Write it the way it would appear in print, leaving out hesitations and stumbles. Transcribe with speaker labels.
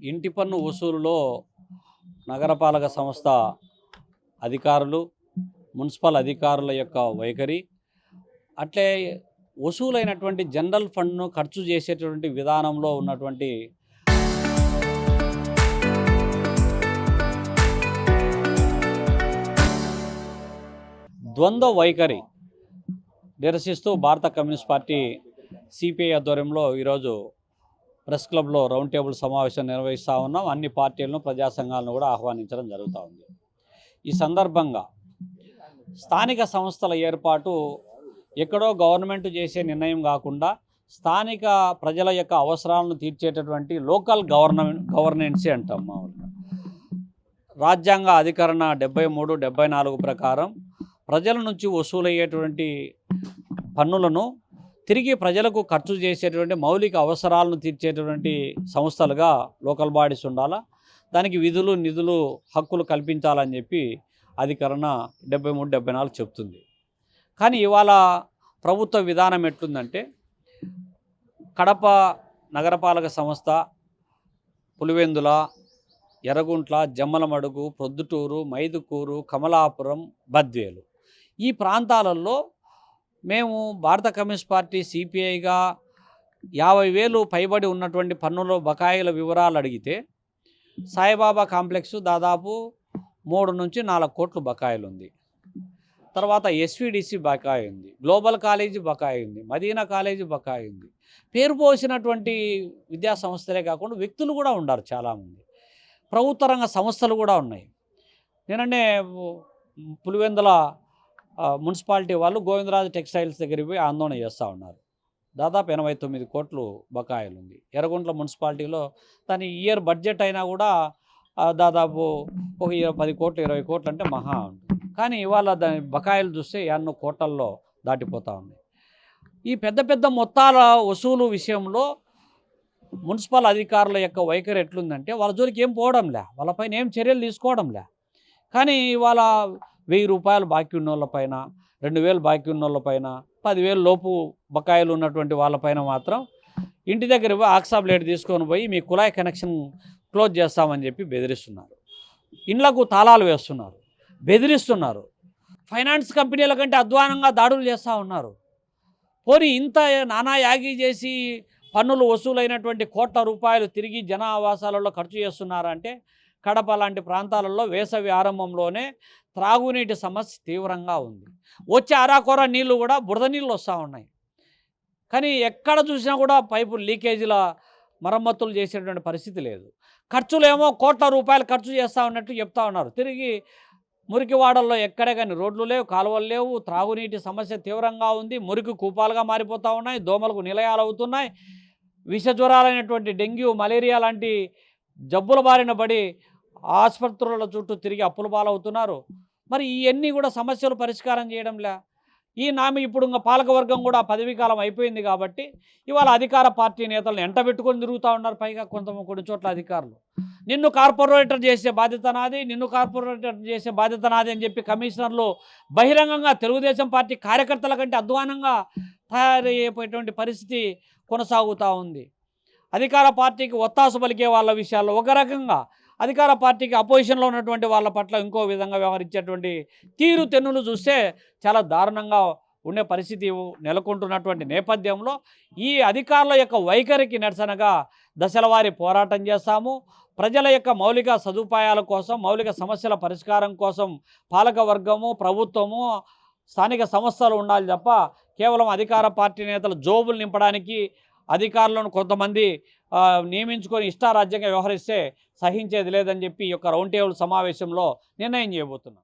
Speaker 1: ఇంటి పన్ను వసూలులో నగరపాలక సంస్థ అధికారులు, మున్సిపల్ అధికారుల యొక్క వైఖరి, అట్లే వసూలైనటువంటి జనరల్ ఫండ్ను ఖర్చు చేసేటటువంటి విధానంలో ఉన్నటువంటి ద్వంద్వ వైఖరి నిరసిస్తూ భారత కమ్యూనిస్ట్ పార్టీ సిపిఐ ఆధ్వర్యంలో ఈరోజు ప్రెస్ క్లబ్లో రౌండ్ టేబుల్ సమావేశం నిర్వహిస్తూ ఉన్నాం. అన్ని పార్టీలను, ప్రజా సంఘాలను కూడా ఆహ్వానించడం జరుగుతూ ఉంది. ఈ సందర్భంగా స్థానిక సంస్థల ఏర్పాటు ఎక్కడో గవర్నమెంట్ చేసే నిర్ణయం కాకుండా స్థానిక ప్రజల యొక్క అవసరాలను తీర్చేటటువంటి లోకల్ గవర్నెన్సీ అంటాం. మామూలుగా రాజ్యాంగ అధికరణ 73, 74 ప్రకారం ప్రజల నుంచి వసూలయ్యేటువంటి పన్నులను తిరిగి ప్రజలకు ఖర్చు చేసేటువంటి మౌలిక అవసరాలను తీర్చేటువంటి సంస్థలుగా లోకల్ బాడీస్ ఉండాలా. దానికి విధులు, నిధులు, హక్కులు కల్పించాలని చెప్పి అధికరణ 73, 74 చెప్తుంది. కానీ ఇవాళ ప్రభుత్వ విధానం ఎట్లుందంటే కడప నగరపాలక సంస్థ, పులివెందుల, ఎర్రగుంట్ల, జమ్మలమడుగు, ప్రొద్దుటూరు, మైదుకూరు, కమలాపురం, బద్వేలు ఈ ప్రాంతాలలో మేము భారత కమ్యూనిస్ట్ పార్టీ సిపిఐగా 50,000 పైబడి ఉన్నటువంటి పన్నుల బకాయిల వివరాలు అడిగితే సాయిబాబా కాంప్లెక్స్ దాదాపు 3 నుంచి 4 కోట్లు బకాయిలు ఉంది. తర్వాత ఎస్విడిసి బకాయి ఉంది, గ్లోబల్ కాలేజీ బకాయి ఉంది, మదీనా కాలేజీ బకాయి ఉంది. పేరు పోసినటువంటి విద్యా సంస్థలే కాకుండా వ్యక్తులు కూడా ఉన్నారు చాలామంది. ప్రభుత్వ రంగ సంస్థలు కూడా ఉన్నాయి. నేనంటే పులివెందుల మున్సిపాలిటీ వాళ్ళు గోవిందరాజు టెక్స్టైల్స్ దగ్గరికి పోయి ఆందోళన చేస్తూ ఉన్నారు. దాదాపు 89 కోట్లు బకాయిలు ఉంది. ఎర్రగుంట్ల మున్సిపాలిటీలో దాని ఇయర్ బడ్జెట్ అయినా కూడా దాదాపు ఒక 10 కోట్లు, 20 కోట్లు అంటే మహా ఉంటుంది. కానీ ఇవాళ దాని బకాయిలు చూస్తే 50 కోట్లలో దాటిపోతూ ఉన్నాయి. ఈ పెద్ద పెద్ద మొత్తాల వసూలు విషయంలో మున్సిపల్ అధికారుల యొక్క వైఖరి ఎట్లుందంటే వాళ్ళ జోలికి ఏం పోవడంలే, వాళ్ళపైన ఏం చర్యలు తీసుకోవడంలే. కానీ ఇవాళ 1000 రూపాయలు బాకీ ఉన్న వాళ్ళపైన, 2000 బాకీ ఉన్న వాళ్ళపైన, 10,000 లోపు బకాయిలు ఉన్నటువంటి వాళ్ళపైన మాత్రం ఇంటి దగ్గర పోయి ఆక్సా బ్లేడ్ తీసుకొని పోయి మీ కుళాయి కనెక్షన్ క్లోజ్ చేస్తామని చెప్పి బెదిరిస్తున్నారు. ఇండ్లకు తాళాలు వేస్తున్నారు, బెదిరిస్తున్నారు. ఫైనాన్స్ కంపెనీల కంటే అధ్వానంగా దాడులు చేస్తూ ఉన్నారు. పోనీ ఇంత నానా యాగి చేసి పన్నులు వసూలైనటువంటి కోట్ల రూపాయలు తిరిగి జన ఆవాసాలలో ఖర్చు చేస్తున్నారంటే కడప లాంటి ప్రాంతాలలో వేసవి ఆరంభంలోనే త్రాగునీటి సమస్య తీవ్రంగా ఉంది. వచ్చే అరాకొర నీళ్లు కూడా బురద నీళ్ళు వస్తూ ఉన్నాయి. కానీ ఎక్కడ చూసినా కూడా పైపు లీకేజీల మరమ్మతులు చేసేటువంటి పరిస్థితి లేదు. ఖర్చులేమో కోట్ల రూపాయలు ఖర్చు చేస్తూ ఉన్నట్టు చెప్తా ఉన్నారు. తిరిగి మురికివాడల్లో ఎక్కడే కానీ రోడ్లు లేవు, కాలువలు లేవు, త్రాగునీటి సమస్య తీవ్రంగా ఉంది. మురికి కూపాలుగా మారిపోతూ ఉన్నాయి, దోమలకు నిలయాలు అవుతున్నాయి. విష జ్వరాలైనటువంటి డెంగ్యూ, మలేరియా లాంటి జబ్బుల బారిన పడి ఆసుపత్రుల చుట్టూ తిరిగి అప్పుల పాలవుతున్నారు. మరి ఇవన్నీ కూడా సమస్యలు పరిష్కారం చేయడంలే. ఇప్పుడు ఇంకా పాలకవర్గం కూడా పదవీకాలం అయిపోయింది కాబట్టి ఇవాళ అధికార పార్టీ నేతలను ఎంటబెట్టుకొని తిరుగుతూ ఉన్నారు. పైగా కొన్ని చోట్ల అధికారులు నిన్ను కార్పొరేటర్ చేసే బాధ్యత నాది, నిన్ను కార్పొరేటర్ చేసే బాధ్యత నాది అని చెప్పి కమిషనర్లు బహిరంగంగా తెలుగుదేశం పార్టీ కార్యకర్తల కంటే అధ్వానంగా తయారయ్యేటువంటి పరిస్థితి కొనసాగుతూ ఉంది. అధికార పార్టీకి ఒత్తాసు పలికే వాళ్ళ విషయాల్లో ఒక రకంగా, అధికార పార్టీకి అపోజిషన్లో ఉన్నటువంటి వాళ్ళ పట్ల ఇంకో విధంగా వ్యవహరించేటువంటి తీరు తెన్నులు చూస్తే చాలా దారుణంగా ఉండే పరిస్థితి నెలకొంటున్నటువంటి నేపథ్యంలో ఈ అధికారుల యొక్క వైఖరికి నిరసనగా దశలవారీ పోరాటం చేస్తాము. ప్రజల యొక్క మౌలిక సదుపాయాల కోసం, మౌలిక సమస్యల పరిష్కారం కోసం పాలకవర్గము, ప్రభుత్వము, స్థానిక సంస్థలు ఉండాలి తప్ప కేవలం అధికార పార్టీ నేతలు జోబులు నింపడానికి అధికారులను కొంతమంది నియమించుకొని ఇష్టారాజ్యంగా వ్యవహరిస్తే సహించేది లేదని చెప్పి ఈ యొక్క రౌండ్ టేబుల్ సమావేశంలో నిర్ణయం చేయబోతున్నాం.